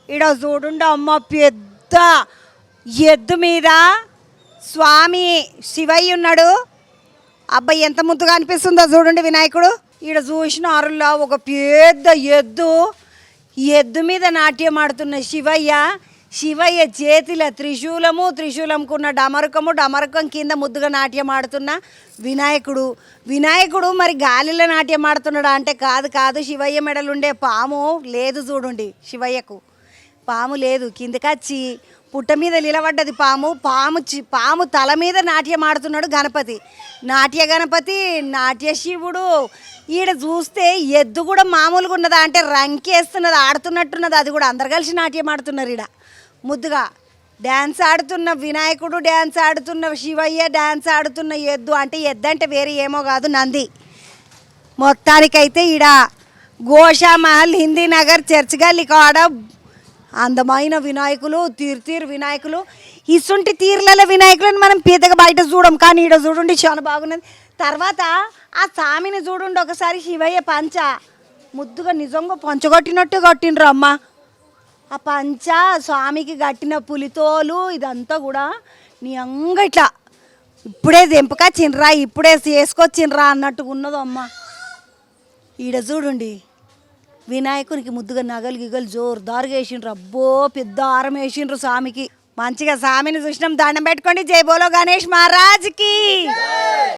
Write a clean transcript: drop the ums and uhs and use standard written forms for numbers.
ఈడ చూడుండి అమ్మ పెద్ద ఎద్దు మీద స్వామి శివయ్య ఉన్నాడు. అబ్బాయి ఎంత ముద్దుగా అనిపిస్తుందో చూడండి వినాయకుడు. ఈడ చూసిన అరుల్లో ఒక పెద్ద ఎద్దు మీద నాట్యం ఆడుతున్న శివయ్య చేతిలో త్రిశూలంకున్న డమరకం కింద ముద్దుగా నాట్యం ఆడుతున్న వినాయకుడు మరి గాలిలో నాట్యం ఆడుతున్నాడా అంటే కాదు. శివయ్య మెడలుండే పాము లేదు చూడండి. శివయ్యకు పాము లేదు, కిందకొచ్చి పుట్ట మీద నిలబడ్డది పాము తల మీద నాట్యం ఆడుతున్నాడు గణపతి. నాట్య శివుడు. ఈడ చూస్తే ఎద్దు కూడా మామూలుగా ఉన్నదా అంటే రంకేస్తున్నది, ఆడుతున్నట్టున్నది. అది కూడా అందరు కలిసి నాట్యం ఆడుతున్నారు. ఈడ ముద్దుగా డ్యాన్స్ ఆడుతున్న వినాయకుడు, డ్యాన్స్ ఆడుతున్న శివయ్య, డ్యాన్స్ ఆడుతున్న ఎద్దు. అంటే ఎద్దు అంటే వేరే ఏమో కాదు, నంది. మొత్తానికైతే ఈడ గోషామహల్ హిందీ నగర్ చర్చ్ గల్లీ కాడ అందమైన వినాయకులు, తీరు వినాయకులు. ఇసుంటి తీర్ల వినాయకులను మనం పీతగా బయట చూడం, కానీ ఈడ చూడండి చాలా బాగున్నది. తర్వాత ఆ స్వామిని చూడండి ఒకసారి. శివయ్య పంచ ముద్దుగా నిజంగా పంచగొట్టినట్టు కట్టిండ్రు అమ్మ. ఆ పంచ స్వామికి కట్టిన పులితోలు ఇదంతా కూడా నీ ఇట్లా ఇప్పుడే దెంపకొచ్చిండ్రా, ఇప్పుడే చేసుకొచ్చిండ్రా అన్నట్టుగా ఉన్నదో అమ్మ. ఈడ చూడండి వినాయకునికి ముద్దుగా నగలు గిగలు జోరుదారుగా వేసిండ్రు. అబ్బో పెద్ద ఆరం వేసిండ్రు స్వామికి. మంచిగా స్వామిని చూసినాం, దండం పెట్టుకోండి. జై బోలో గణేష్ మహారాజ్కి.